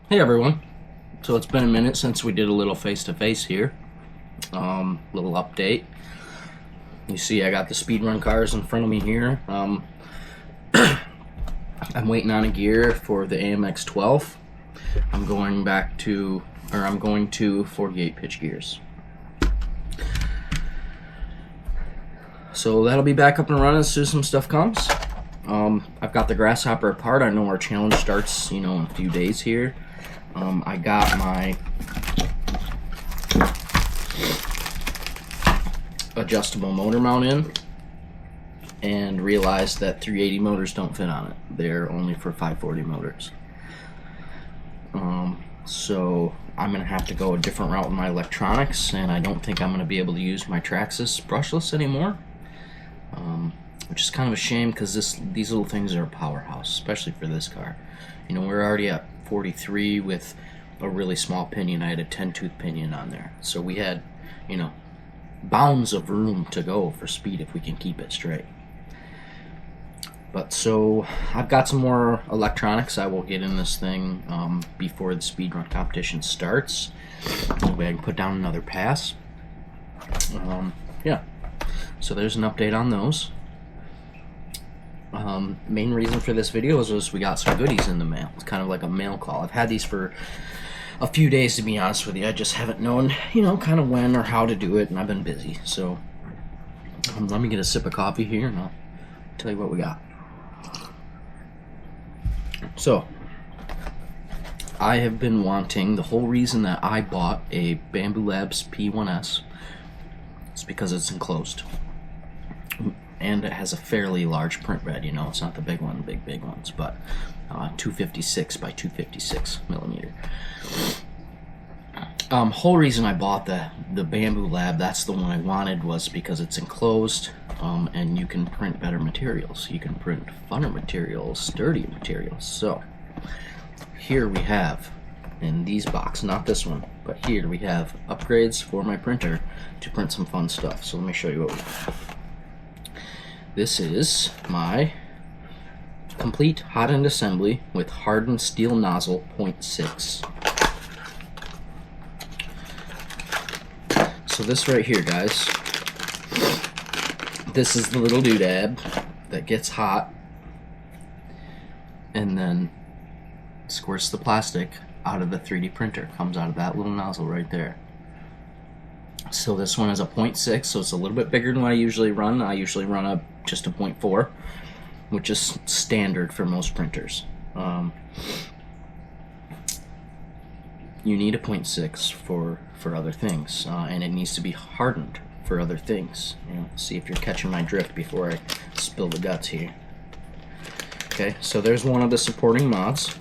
Hey everyone, so it's been a minute since we did a little face-to-face here, little update. You see I got the speedrun cars in front of me here. I'm waiting on a gear for the AMX 12. I'm going to 48 pitch gears. So that'll be back up and running as soon as some stuff comes. I've got the grasshopper apart. I know our challenge starts, in a few days here. I got my adjustable motor mount in and realized that 380 motors don't fit on it. They're only for 540 motors. So I'm going to have to go a different route with my electronics, and I don't think I'm going to be able to use my Traxxas brushless anymore, which is kind of a shame because these little things are a powerhouse, especially for this car. We're already at 43 with a really small pinion. I had a 10-tooth pinion on there, so we had bounds of room to go for speed if we can keep it straight. But so I've got some more electronics I will get in this thing before the speedrun competition starts. Maybe I can put down another pass. Yeah, so there's an update on those. Main reason for this video is we got some goodies in the mail. It's kind of like a mail call. I've had these for a few days, to be honest with you. I just haven't known, kind of when or how to do it, and I've been busy. So let me get a sip of coffee here, and I'll tell you what we got. So I have been wanting, the whole reason that I bought a bambulab P1S is because it's enclosed. And it has a fairly large print bed, it's not the big one, big ones, but 256 by 256 millimeter. Whole reason I bought the bambulab, that's the one I wanted, was because it's enclosed, and you can print better materials. You can print funner materials, sturdier materials. So here we have, in these boxes, not this one, but here we have upgrades for my printer to print some fun stuff. So let me show you what we have. This is my complete hot end assembly with hardened steel nozzle 0.6. So this right here, guys, this is the little doodad that gets hot and then squirts the plastic out of the 3D printer. Comes out of that little nozzle right there. So this one is a 0.6, so it's a little bit bigger than what I usually run. I usually run just a 0.4, which is standard for most printers. You need a 0.6 for other things, and it needs to be hardened for other things. See if you're catching my drift before I spill the guts here. Okay, so there's one of the supporting mods.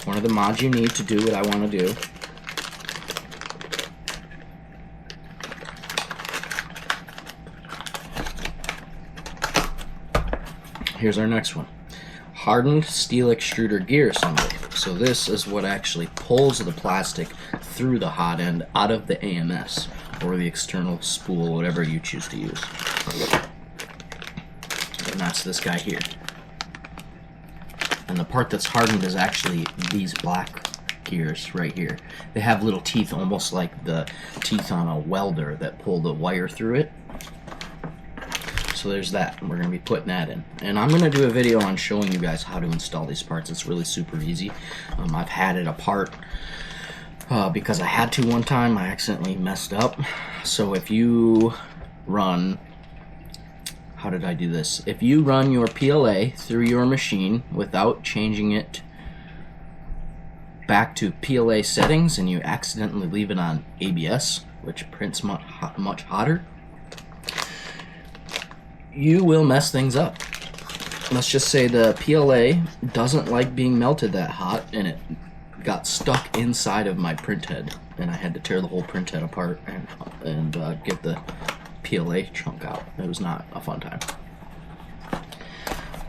One of the mods you need to do what I want to do. Here's our next one. Hardened steel extruder gear assembly. So this is what actually pulls the plastic through the hot end out of the AMS, or the external spool, whatever you choose to use. And that's this guy here. And the part that's hardened is actually these black gears right here. They have little teeth, almost like the teeth on a welder, that pull the wire through it. So there's that. We're going to be putting that in. And I'm going to do a video on showing you guys how to install these parts. It's really super easy. I've had it apart because I had to one time. I accidentally messed up. So if you run... How did I do this? If you run your PLA through your machine without changing it back to PLA settings and you accidentally leave it on ABS, which prints much hotter, you will mess things up. Let's just say the PLA doesn't like being melted that hot, and it got stuck inside of my print head, and I had to tear the whole print head apart and get the PLA chunk out. It was not a fun time.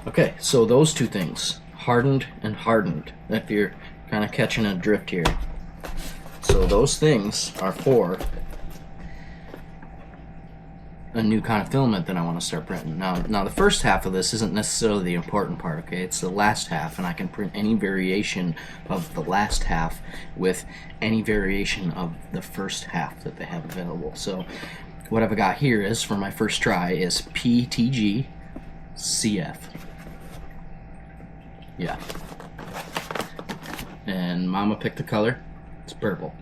Okay, so those two things, hardened and hardened, if you're kind of catching a drift here. So those things are for a new kind of filament that I want to start printing. Now the first half of this isn't necessarily the important part, okay? It's the last half, and I can print any variation of the last half with any variation of the first half that they have available. So what I've got here is, for my first try, is PTG CF. Yeah. And Mama picked the color. It's purple.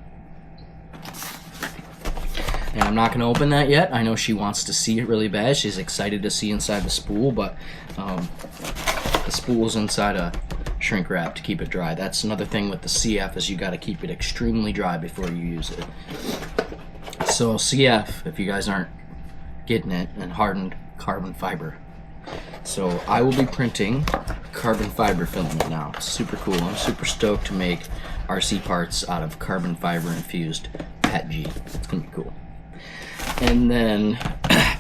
And I'm not going to open that yet. I know she wants to see it really bad. She's excited to see inside the spool, but the spool's inside a shrink wrap to keep it dry. That's another thing with the CF, is you got to keep it extremely dry before you use it. So CF, if you guys aren't getting it, and hardened carbon fiber. So I will be printing carbon fiber filament now. Super cool. I'm super stoked to make RC parts out of carbon fiber infused PET G. It's going to be cool. And then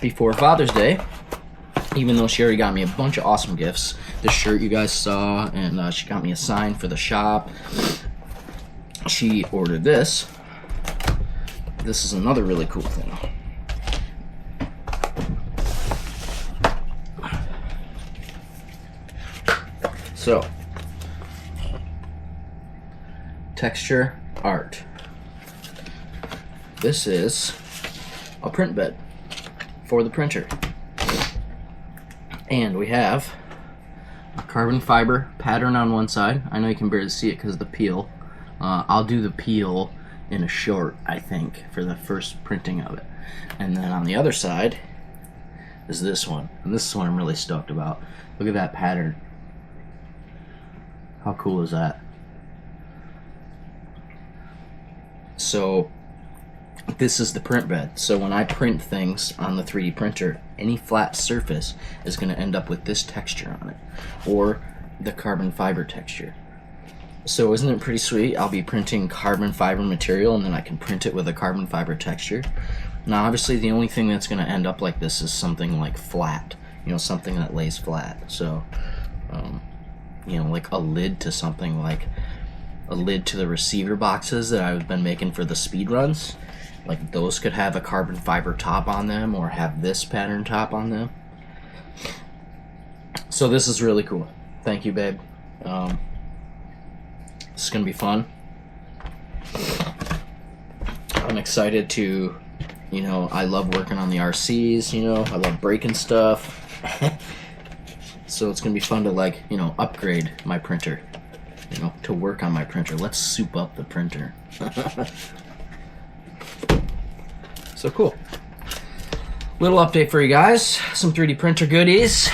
before Father's Day, even though she already got me a bunch of awesome gifts, this shirt you guys saw, and she got me a sign for the shop, she ordered this. This is another really cool thing. So, texture art. This is a print bed for the printer. And we have a carbon fiber pattern on one side. I know you can barely see it because of the peel. I'll do the peel in a short, I think, for the first printing of it. And then on the other side is this one. And this is one I'm really stoked about. Look at that pattern. How cool is that? So this is the print bed. So when I print things on the 3D printer, any flat surface is going to end up with this texture on it, or the carbon fiber texture. So isn't it pretty sweet? I'll be printing carbon fiber material, and then I can print it with a carbon fiber texture. Now obviously the only thing that's going to end up like this is something like flat, you know, something that lays flat. So you know, like a lid to something, like a lid to the receiver boxes that I've been making for the speed runs. Like those could have a carbon fiber top on them, or have this pattern top on them. So this is really cool. Thank you, babe. It's gonna be fun. I'm excited to, you know, I love working on the RCs, you know, I love breaking stuff. So it's gonna be fun to, like, you know, upgrade my printer, you know, to work on my printer. Let's soup up the printer. So cool. Little update for you guys. Some 3D printer goodies.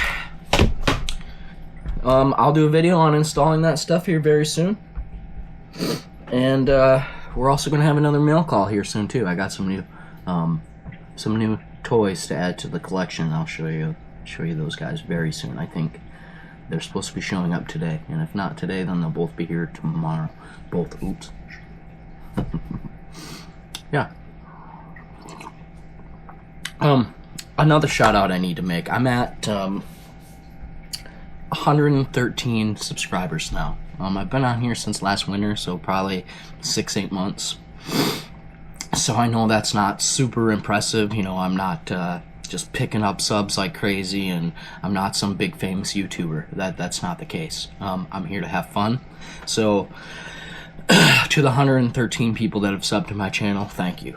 I'll do a video on installing that stuff here very soon. And we're also gonna have another mail call here soon too. I got some new toys to add to the collection. I'll show you those guys very soon. I think they're supposed to be showing up today, and if not today, then they'll both be here tomorrow. Both. Oops. Yeah. Another shout out I need to make. I'm at 113 subscribers now. I've been on here since last winter, so probably 6-8 months. So I know that's not super impressive. You know, I'm not just picking up subs like crazy, and I'm not some big famous YouTuber. That's not the case. I'm here to have fun. So to the 113 people that have subbed to my channel, thank you.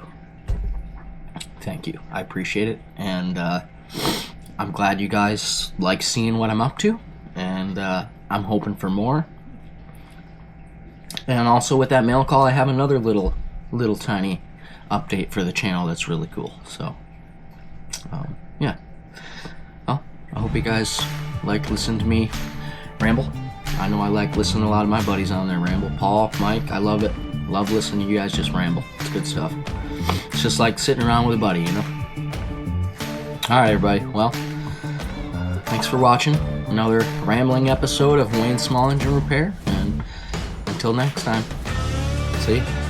Thank you. I appreciate it, and I'm glad you guys like seeing what I'm up to, and I'm hoping for more. And also with that mail call, I have another little tiny update for the channel that's really cool. So yeah. Well, I hope you guys like listening to me ramble. I know I like listening to a lot of my buddies on there ramble. Paul, Mike, I love it. Love listening to you guys just ramble. It's good stuff. It's just like sitting around with a buddy, you know? Alright, everybody. Well, thanks for watching another rambling episode of Wayne's Small Engine Repair. And until next time, see you.